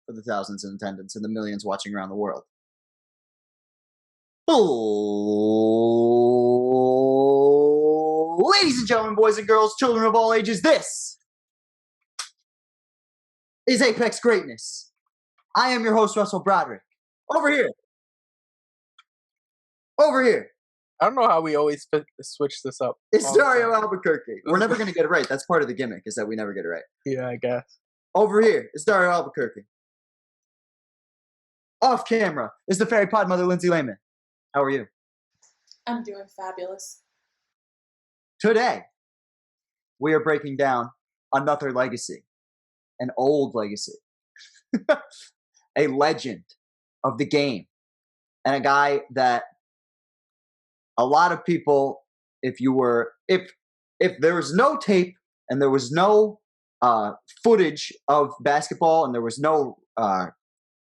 for the thousands in attendance and the millions watching around the world. Ladies and gentlemen, boys and girls, children of all ages, this is Apex Greatness. I am your host, Russell Broderick. Over here. I don't know how we always switch this up. It's Dario Albuquerque. We're never going to get it right. That's part of the gimmick, is that we never get it right. Yeah, I guess. Over here is Dario Albuquerque. Off camera is the fairy pod mother, Lindsay Lehman. How are you? I'm doing fabulous. Today, we are breaking down another legacy, an old legacy, a legend of the game, and a guy that a lot of people, if there was no tape and there was no footage of basketball and there was no,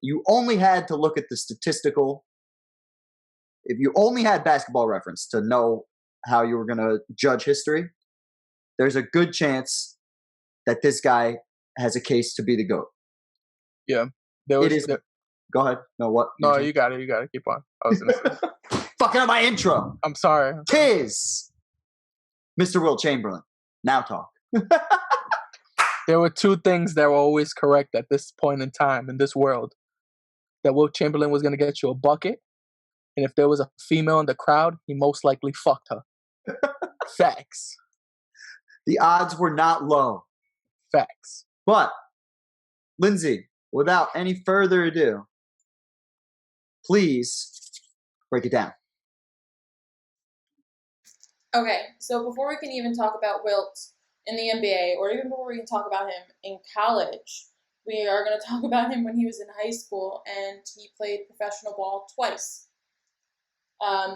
you only had to look at the statistical, if you only had Basketball Reference to know how you were going to judge history, there's a good chance that this guy has a case to be the GOAT. Yeah. Go ahead. No, what? No, you got it. You got to keep on. I was going to say. Fucking up my intro. I'm sorry. Tis Mr. Wilt Chamberlain. Now talk. There were two things that were always correct at this point in time in this world. That Wilt Chamberlain was going to get you a bucket. And if there was a female in the crowd, he most likely fucked her. Facts. The odds were not low. Facts. But, Lindsay, without any further ado, please break it down. Okay, so before we can even talk about Wilt in the NBA, or even before we can talk about him in college, we are going to talk about him when he was in high school, and he played professional ball twice.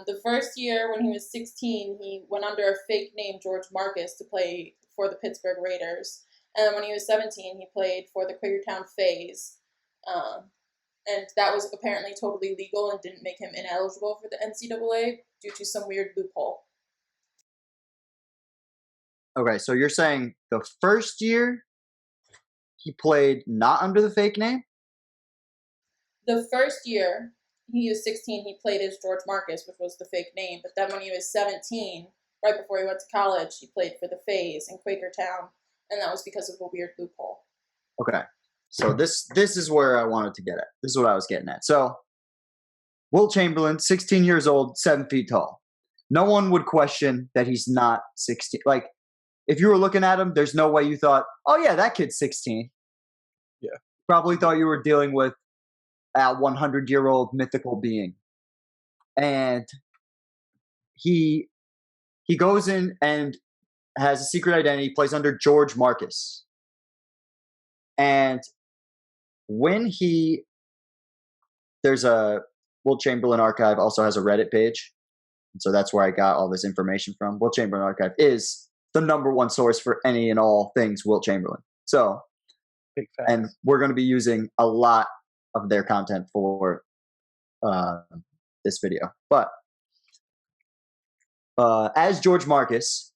The first year, when he was 16, he went under a fake name, George Marcus, to play for the Pittsburgh Raiders. And then when he was 17, he played for the Quakertown Fays. And that was apparently totally legal and didn't make him ineligible for the NCAA due to some weird loophole. Okay, so you're saying the first year he played not under the fake name? The first year he was 16, he played as George Marcus, which was the fake name. But then when he was 17, right before he went to college, he played for the Fays in Quakertown. And that was because of a weird loophole. Okay. So this is where I wanted to get at. This is what I was getting at. So Wilt Chamberlain, 16 years old, 7 feet tall. No one would question that he's not 16. Like, if you were looking at him, there's no way you thought, oh yeah, that kid's 16. Yeah. Probably thought you were dealing with a 100-year-old mythical being. And he goes in and has a secret identity, plays under George Marcus. And when there's a Wilt Chamberlain archive, also has a Reddit page. And so that's where I got all this information from. Wilt Chamberlain archive is the #1 source for any and all things Wilt Chamberlain. So, and we're going to be using a lot of their content for this video. But as George Marcus,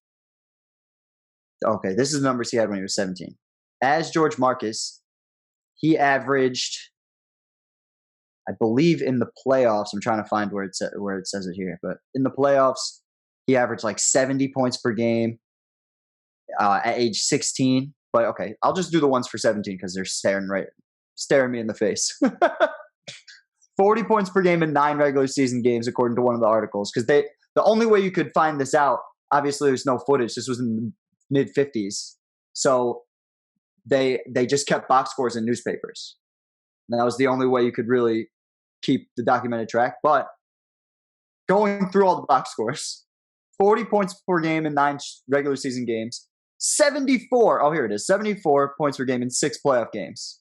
okay, this is the numbers he had when he was 17. As George Marcus, he averaged, I believe in the playoffs, I'm trying to find where it says it here, but in the playoffs, he averaged like 70 points per game at age 16. But okay, I'll just do the ones for 17 because they're staring me in the face. 40 points per game in 9 regular season games, according to one of the articles. Because the only way you could find this out, obviously there's no footage. This was in the mid-50s. So they just kept box scores in newspapers. And that was the only way you could really keep the documented track. But going through all the box scores, 40 points per game in 9 regular season games, 74 points per game in 6 playoff games.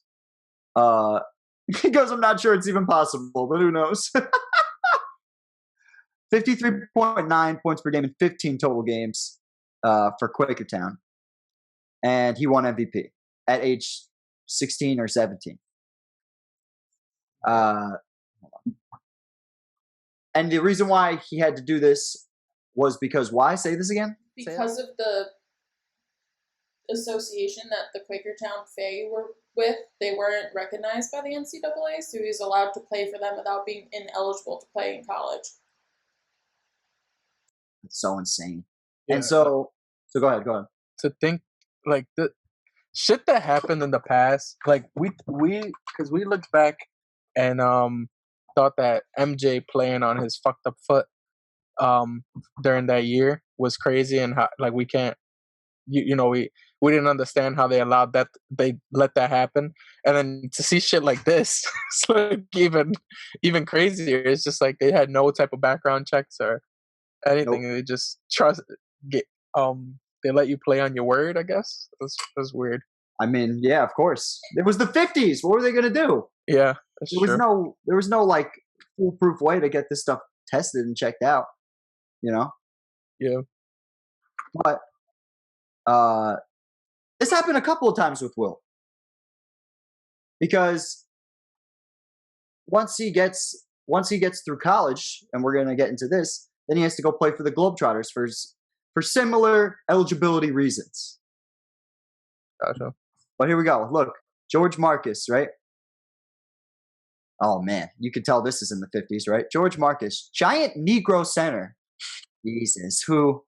He goes, I'm not sure it's even possible, but who knows? 53.9 points per game in 15 total games for Quakertown. And he won MVP at age 16 or 17. And the reason why he had to do this was because why? Say this again? Because of the association that the Quakertown Fae were with, they weren't recognized by the NCAA, so he was allowed to play for them without being ineligible to play in college. It's so insane. Yeah. And so go ahead. To think like the shit that happened in the past, like we because we looked back and thought that MJ playing on his fucked up foot during that year was crazy, and how like we can't we didn't understand how they allowed that, they let that happen, and then to see shit like this it's like even crazier. It's just like they had no type of background checks or anything. Nope. They just they let you play on your word, I guess. It was weird. I mean, yeah, of course. It was the 50s. What were they going to do? Yeah, that's true. There was no like foolproof way to get this stuff tested and checked out, you know? Yeah. But this happened a couple of times with Wilt. Because once he gets through college, and we're going to get into this, then he has to go play for the Globetrotters for similar eligibility reasons. Gotcha. But here we go. Look, George Marcus, right? Oh man, you could tell this is in the 50s, right? George Marcus, giant Negro center, Jesus, who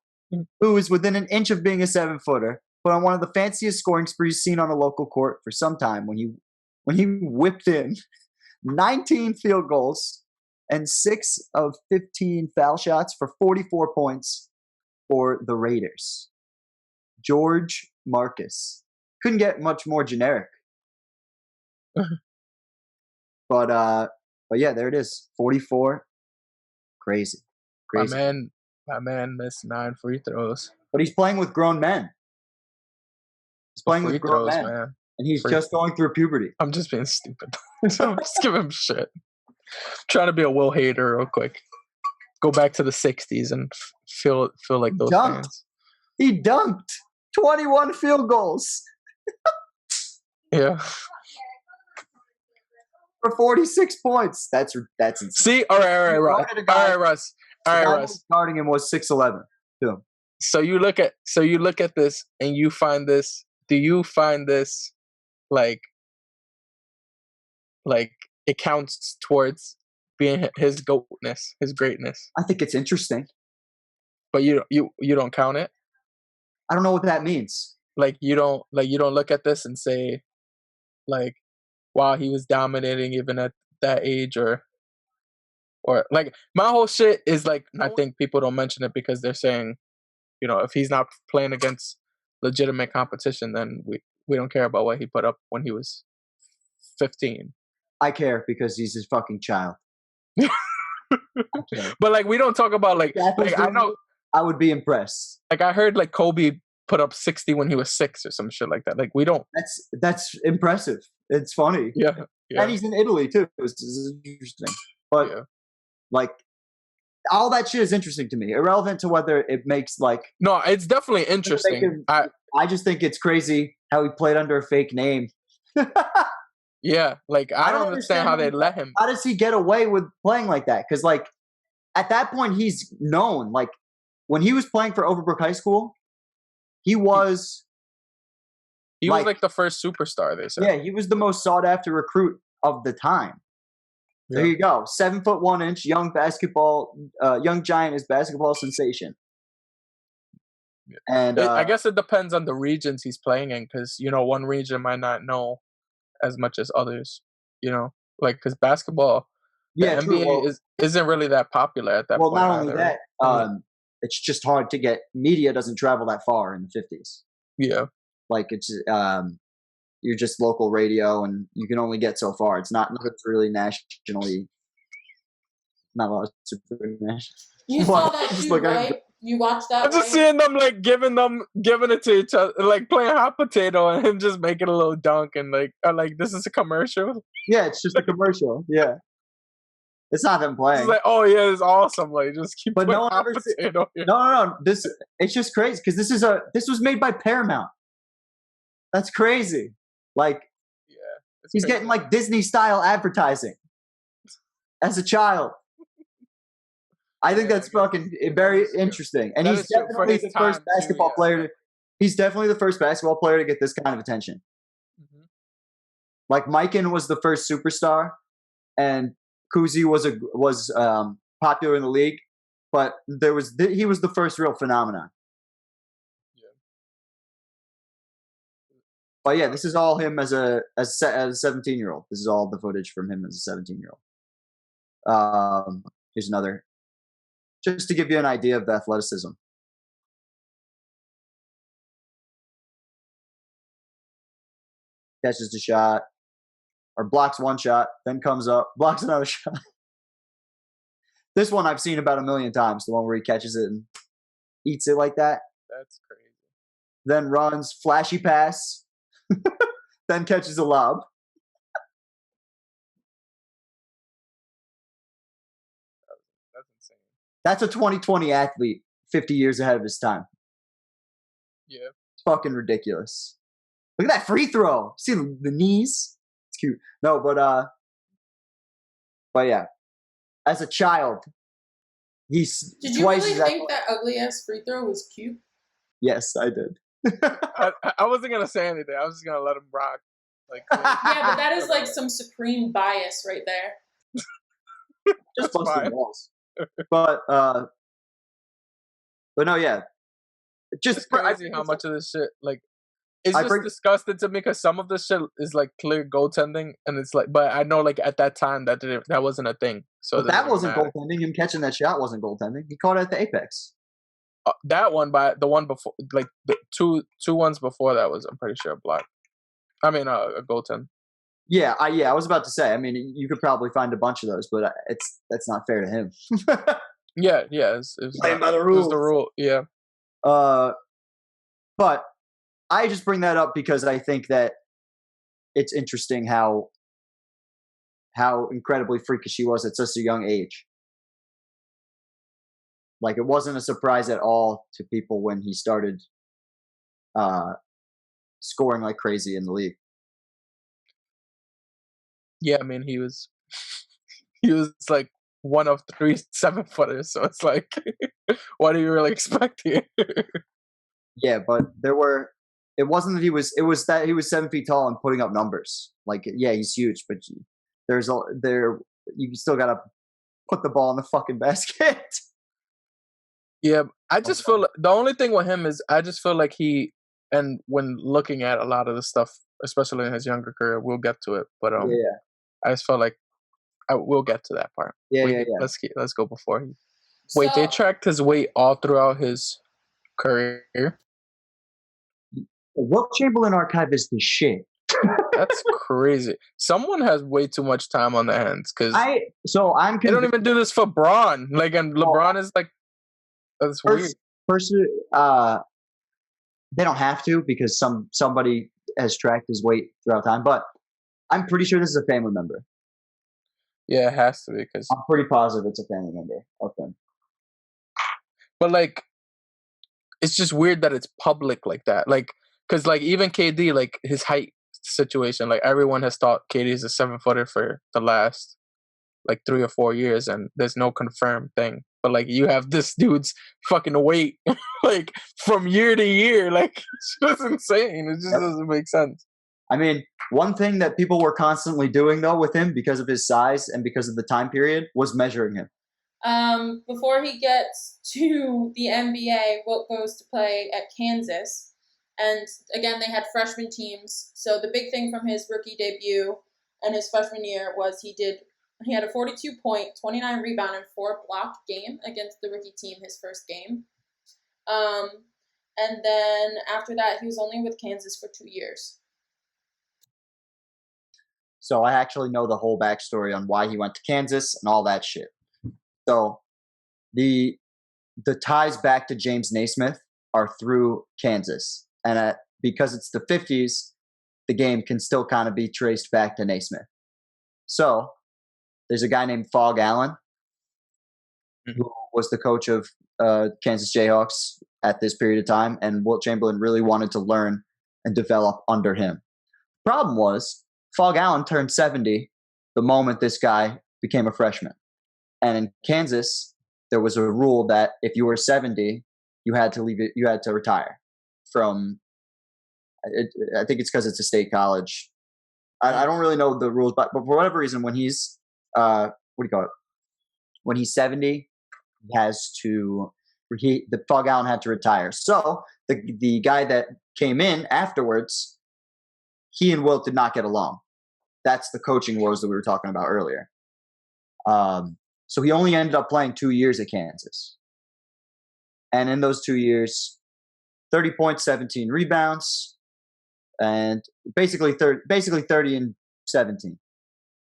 is within an inch of being a 7-footer, but on one of the fanciest scoring sprees seen on a local court for some time when he whipped in 19 field goals and 6 of 15 foul shots for 44 points for the Raiders. George Marcus. Couldn't get much more generic. But yeah, there it is. 44. Crazy. My man missed 9 free throws. But he's playing with grown men. He's playing with grown men. Man. And he's just going through puberty. I'm just being stupid. I'm just giving him shit. Trying to be a Will hater real quick. Go back to the 60s and feel like those fans. He dunked 21 field goals. Yeah. For 46 points. That's insane. See? All right, Russ. Guarding him was 6'11". Too. So you look at this and you find this. Do you find this like it counts towards being his goatness, his greatness? I think it's interesting. But you don't count it? I don't know what that means. Like you don't look at this and say like, wow, he was dominating even at that age, or like my whole shit is like, I think people don't mention it because they're saying, if he's not playing against legitimate competition, then we don't care about what he put up when he was 15. I care because he's his fucking child. But like we don't talk about like I know I would be impressed. Like I heard like Kobe put up 60 when he was 6 or some shit like that. Like we don't. That's impressive. It's funny. Yeah. And he's in Italy too. This is interesting. But like all that shit is interesting to me. Irrelevant to whether it makes like. No, it's definitely interesting. I just think it's crazy how he played under a fake name. Yeah, like I don't understand how they let him. How does he get away with playing like that? Because like at that point he's known. Like when he was playing for Overbrook High School, he was like the first superstar. They said. Yeah, he was the most sought after recruit of the time. Yeah. There you go, 7'1", young giant is basketball sensation. Yeah. And I guess it depends on the regions he's playing in, because one region might not know as much as others, like because basketball, the NBA isn't really that popular at that point. Well, not only that, it's just hard to get. Media doesn't travel that far in the 50s. Yeah, like it's you're just local radio, and you can only get so far. It's not really nationally. Not a lot of super national. You saw that too, right? You watched that. I'm just seeing them like giving it to each other, like playing hot potato, and him just making a little dunk, and like this is a commercial. Yeah, it's just a commercial. Yeah, it's not them playing. It's like, oh yeah, it's awesome. Like just keep. But playing no one hot ever. Potato. No. It's just crazy because this was made by Paramount. That's crazy. Like, yeah, he's getting like Disney style advertising as a child. I think that's fucking very interesting, and he's definitely the first basketball player. He's definitely the first basketball player to get this kind of attention. Like Mikan was the first superstar, and Kuzi was popular in the league, but he was the first real phenomenon. Yeah. But yeah, this is all him as a 17-year-old. This is all the footage from him as a 17-year-old. Here's another, just to give you an idea of the athleticism. Catches the shot, or blocks one shot, then comes up, blocks another shot. This one I've seen about 1 million times, the one where he catches it and eats it like that. That's crazy. Then runs, flashy pass, then catches a lob. That's insane. That's a 2020 athlete, 50 years ahead of his time. Yeah. It's fucking ridiculous. Look at that free throw. See the knees? It's cute. No, but yeah. As a child, he's Did you really think that ugly ass free throw was cute? Yes, I did. I wasn't gonna say anything. I was just gonna let him rock. Like, yeah, but that is like some supreme bias right there. Just busting balls. But no, yeah. It's crazy how much of this shit, like, it's just disgusting to me because some of this shit is like clear goaltending, and it's like, but I know like at that time that wasn't a thing. So that wasn't goaltending. Him catching that shot wasn't goaltending. He caught it at the apex. That one, by the one before, like the two ones before that was, I'm pretty sure, a block. I mean, a goaltend. Yeah, I was about to say. I mean, you could probably find a bunch of those, but that's not fair to him. yeah, it's playing by the rules. It's the rule, yeah. But I just bring that up because I think that it's interesting how incredibly freakish he was at such a young age. Like, it wasn't a surprise at all to people when he started scoring like crazy in the league. Yeah, I mean, he was like one of 3 7-footers, so it's like, what do you really expect here? Yeah, but it wasn't that he was 7 feet tall and putting up numbers. Like, yeah, he's huge, but you still gotta put the ball in the fucking basket. Yeah, I just feel like the only thing with him is I just feel like and when looking at a lot of the stuff, especially in his younger career, we'll get to it. But yeah. I just felt like we'll get to that part. Yeah. Let's go before he. Wait, they tracked his weight all throughout his career. The Wilt Chamberlain archive is the shit. That's crazy. Someone has way too much time on their hands because they don't even do this for Braun. Like, and LeBron is like, that's weird. Personally, they don't have to because somebody has tracked his weight throughout time. But I'm pretty sure this is a family member. Yeah, it has to be because I'm pretty positive it's a family member of him. But like, it's just weird that it's public like that. Like, because like even KD, like his height situation, like everyone has thought KD is a 7-footer for the last like 3 or 4 years, and there's no confirmed thing. But like, you have this dude's fucking weight like from year to year. Like, it's just insane. It just doesn't make sense. I mean, one thing that people were constantly doing though with him because of his size and because of the time period was measuring him. Before he gets to the NBA, Wilt goes to play at Kansas. And again, they had freshman teams. So the big thing from his rookie debut and his freshman year was he had a 42-point, 29 rebound, and 4 block game against the rookie team his first game. And then after that, he was only with Kansas for 2 years. So I actually know the whole backstory on why he went to Kansas and all that shit. So the ties back to James Naismith are through Kansas. And because it's the 50s, the game can still kind of be traced back to Naismith. So there's a guy named Fog Allen who was the coach of Kansas Jayhawks at this period of time, and Wilt Chamberlain really wanted to learn and develop under him. Problem was, Fog Allen turned 70 the moment this guy became a freshman. And in Kansas, there was a rule that if you were 70, you had to leave it, you had to retire from, I think it's because it's a state college. I don't really know the rules, but for whatever reason, when he's what do you call it? When he's 70, the Fog Allen had to retire. So the guy that came in afterwards, he and Wilt did not get along. That's the coaching wars that we were talking about earlier. So he only ended up playing 2 years at Kansas. And in those 2 years, 30 points, 17 rebounds, and basically 30 and 17.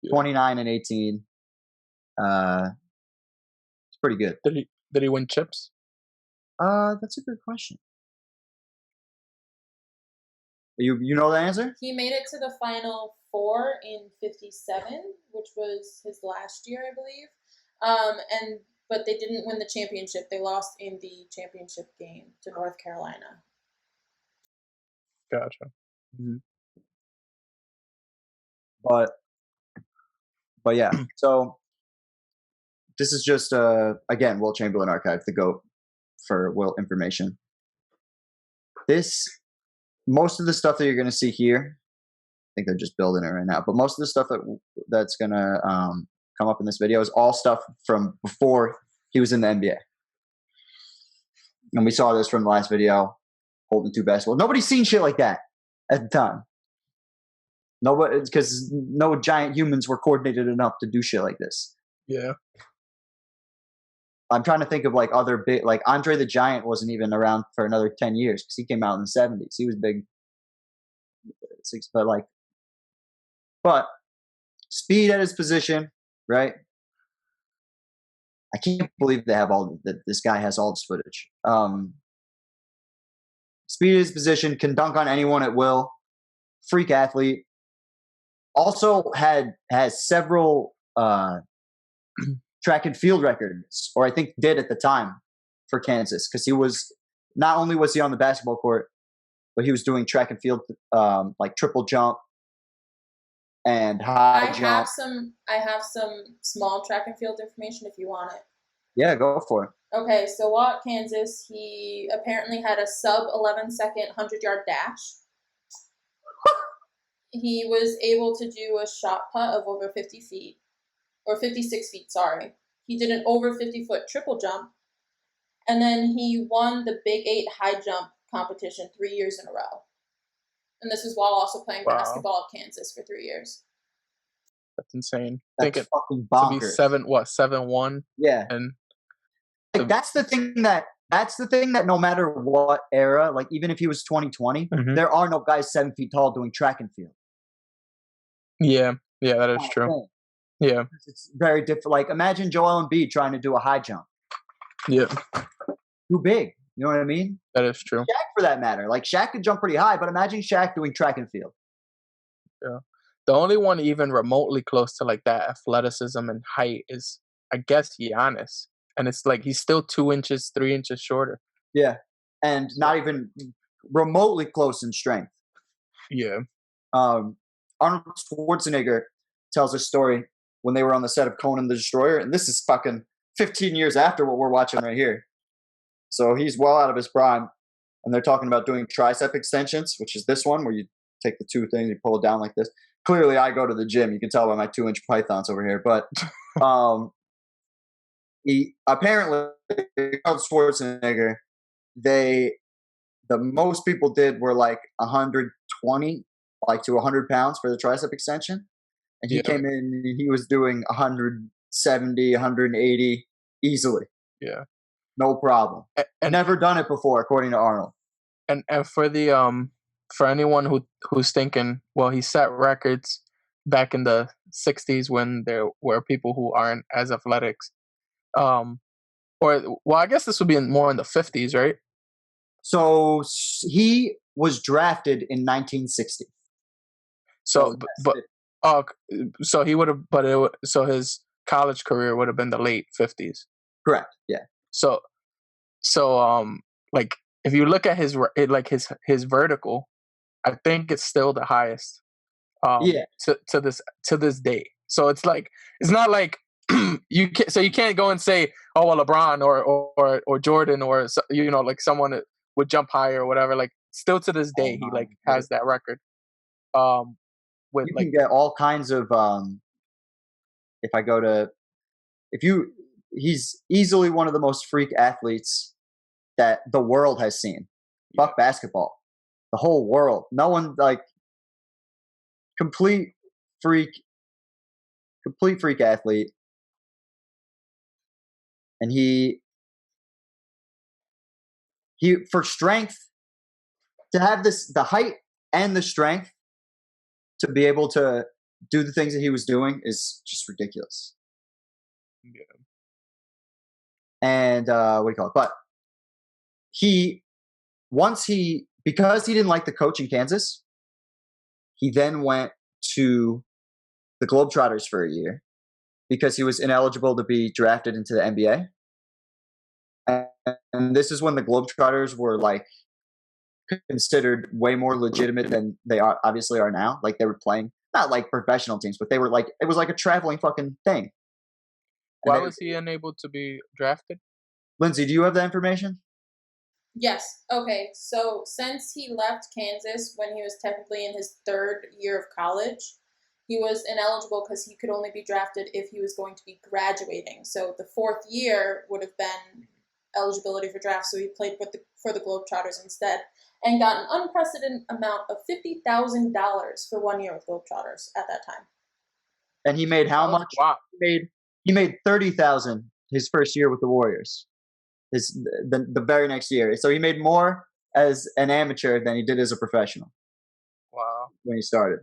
29 and 18. It's pretty good. Did he win chips? That's a good question. You know the answer? He made it to the Final Four in '57, which was his last year, I believe. But they didn't win the championship. They lost in the championship game to North Carolina. Gotcha. Mm-hmm. But yeah. So this is just again Wilt Chamberlain archive, the GOAT for Wilt information. Most of the stuff that you're going to see here, I think they're just building it right now. But most of the stuff that's going to come up in this video is all stuff from before he was in the NBA. And we saw this from the last video, holding 2 basketballs. Nobody's seen shit like that at the time. Nobody, because no giant humans were coordinated enough to do shit like this. Yeah. I'm trying to think of like other big, like Andre the Giant wasn't even around for another 10 years because he came out in the 70s. He was big, but speed at his position, right? I can't believe they have that. This guy has all this footage. Speed at his position, can dunk on anyone at will. Freak athlete. Also has several track and field records, or I think did at the time for Kansas, because he was not only was he on the basketball court, but he was doing track and field, like triple jump and high jump. I have some small track and field information if you want it. Yeah, go for it. Okay, so while at Kansas, he apparently had a sub 11-second 100-yard dash. He was able to do a shot put of over 50 feet, or 56 feet, sorry. He did an over 50-foot triple jump, and then he won the Big 8 high jump competition 3 years in a row. And this is while also playing basketball at Kansas for 3 years. That's insane. That's fucking bonkers. To be 7'1"? Yeah. And like, that's the thing that no matter what era, like even if he was 2020, there are no guys 7 feet tall doing track and field. Yeah, that is true. Yeah. It's very different. Like imagine Joel Embiid trying to do a high jump. Yeah. Too big. You know what I mean? That is true. Shaq, for that matter. Like Shaq could jump pretty high, but imagine Shaq doing track and field. Yeah. The only one even remotely close to like that athleticism and height is, I guess, Giannis. And it's like he's still 2 inches, 3 inches shorter. Yeah. And not even remotely close in strength. Yeah. Arnold Schwarzenegger tells a story when they were on the set of Conan the Destroyer. And this is fucking 15 years after what we're watching right here. So he's well out of his prime. And they're talking about doing tricep extensions, which is this one where you take the 2 things, you pull it down like this. Clearly, I go to the gym. You can tell by my 2-inch pythons over here. But he apparently, Arnold Schwarzenegger, the most people did were like 120, like to 100 pounds for the tricep extension. And he came in, he was doing 170, 180 easily. Yeah. No problem. And never done it before, according to Arnold. And for the for anyone who's thinking, well, he set records back in the 60s when there were people who aren't as athletics. I guess this would be more in the 50s, right? So he was drafted in 1960. So he would have, so his college career would have been the late 50s. Correct. Yeah. So like if you look at his vertical, I think it's still the highest. To this day. So it's like it's not like you can't go and say, oh well, LeBron or Jordan or like someone would jump higher or whatever. Like still to this day he like has that record. with you like can get all kinds of if I go to if you he's easily one of the most freak athletes that the world has seen. Fuck basketball. The whole world. No one like complete freak athlete. And he for strength to have the height and the strength to be able to do the things that he was doing is just ridiculous. Yeah. And what do you call it? But because he didn't like the coach in Kansas, he then went to the Globetrotters for a year because he was ineligible to be drafted into the NBA. And this is when the Globetrotters were like considered way more legitimate than they obviously are now. Like they were playing not like professional teams, but they were like it was like a traveling fucking thing. Why was he unable to be drafted? Lindsay, do you have that information? Yes. Okay. So since he left Kansas when he was technically in his 3rd year of college, he was ineligible because he could only be drafted if he was going to be graduating. So the 4th year would have been eligibility for draft. So he played for the Globetrotters instead and got an unprecedented amount of $50,000 for 1 year with Globetrotters at that time. And he made how much? Wow. He made $30,000 his first year with the Warriors. The very next year. So he made more as an amateur than he did as a professional. Wow. When he started.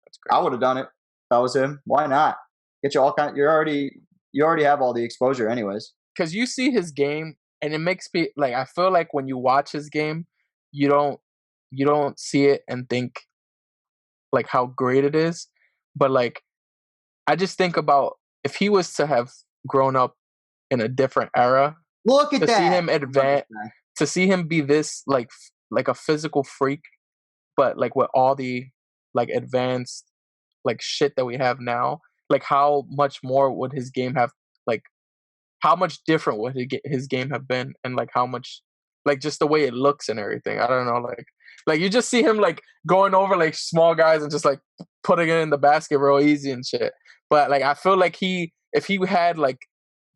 That's great. I would have done it if I was him. Why not? Get you all kind. You already have all the exposure, anyways. Because you see his game, and it makes me like I feel like when you watch his game, you don't see it and think like how great it is, but like I just think about if he was to have grown up in a different era, look at to that. see him advance, to see him be this like a physical freak, but like with all the like advanced like shit that we have now, like how much more would his game have, like how much different would his game have been, and like how much like just the way it looks and everything. I don't know, like you just see him like going over like small guys and just like putting it in the basket real easy and shit. But like I feel like if he had like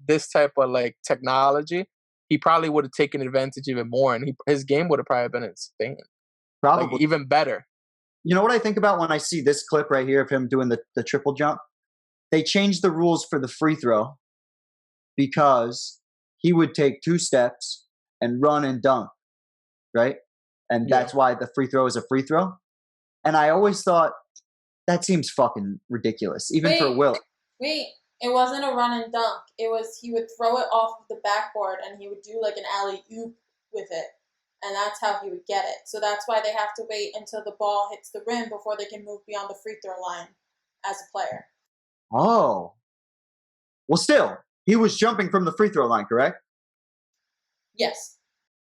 this type of like technology, he probably would have taken advantage even more, and his game would have probably been insane. Probably like, even better. You know what I think about when I see this clip right here of him doing the triple jump? They changed the rules for the free throw because he would take 2 steps and run and dunk, right? And that's why the free throw is a free throw. And I always thought that seems fucking ridiculous, even for Wilt. Wait. It wasn't a run and dunk. It was he would throw it off of the backboard and he would do like an alley-oop with it. And that's how he would get it. So that's why they have to wait until the ball hits the rim before they can move beyond the free throw line as a player. Oh. Well, still, he was jumping from the free throw line, correct? Yes.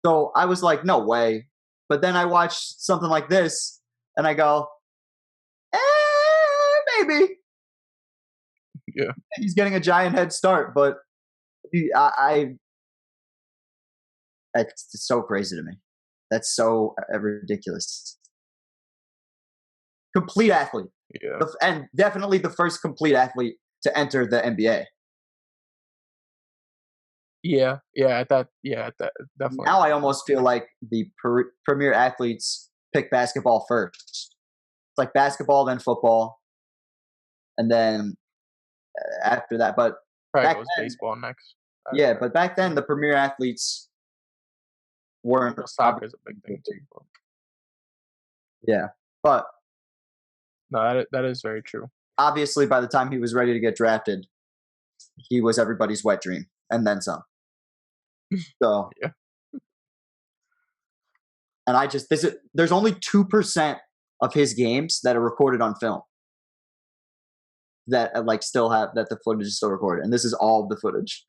So I was like, no way. But then I watched something like this and I go, maybe. Yeah. He's getting a giant head start, but it's so crazy to me. That's so ridiculous. Complete athlete. Yeah. And definitely the first complete athlete to enter the NBA. Yeah, definitely. Now I almost feel like the premier athletes pick basketball first. It's like basketball, then football, and then after that. But probably goes baseball next. Yeah, but back then the premier athletes weren't. Soccer's a big thing too. But. Yeah, but no, that is very true. Obviously, by the time he was ready to get drafted, he was everybody's wet dream, and then some. So yeah. And I just there's only 2% of his games that are recorded on film. That like still have that the footage is still recorded, and this is all the footage.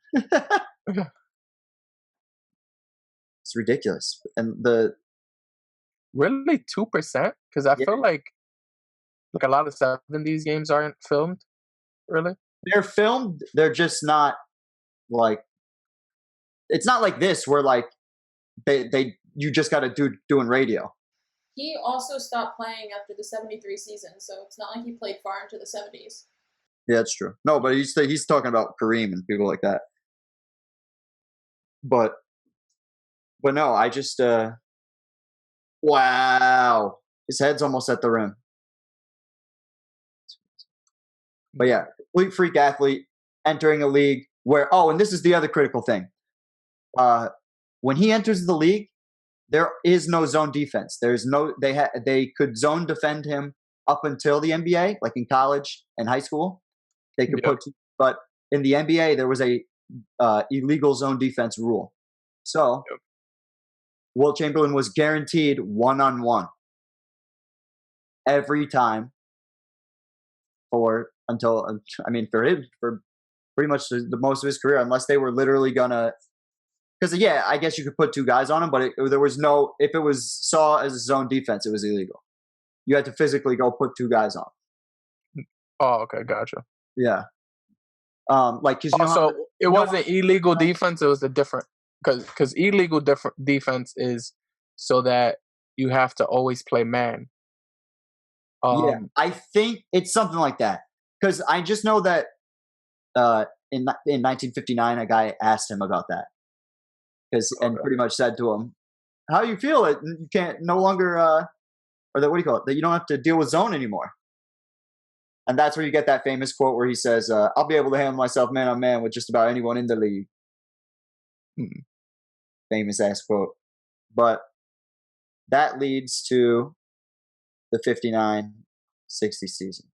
It's ridiculous, and really 2%, because I feel like a lot of 70s games aren't filmed. Really, they're filmed. They're just not like it's not like this where like they you just got to doing radio. he also stopped playing after the 73 season, so it's not like he played far into the 70s. Yeah, that's true. No, but he's talking about Kareem and people like that. But no, I just wow, his head's almost at the rim. But yeah, complete freak athlete entering a league where and this is the other critical thing. When he enters the league, there is no zone defense. There's no they could zone defend him up until the NBA, like in college and high school. They could but in the NBA there was a illegal zone defense rule. So Wilt Chamberlain was guaranteed 1-on-1 every time for pretty much the most of his career, unless they were literally gonna. Because I guess you could put two guys on him, but there was no. If it was saw as a zone defense, it was illegal. You had to physically go put two guys on. Oh, okay, gotcha. Yeah. Because so it wasn't illegal defense. It was a different because illegal defense is so that you have to always play man. Yeah, I think it's something like that. Because I just know that in 1959, a guy asked him about that. And pretty much said to him, "How you feel? It you can't no longer or that what do you call it? That you don't have to deal with zone anymore." And that's where you get that famous quote where he says, "I'll be able to handle myself man on man with just about anyone in the league." Famous ass quote. But that leads to the 59-60 season.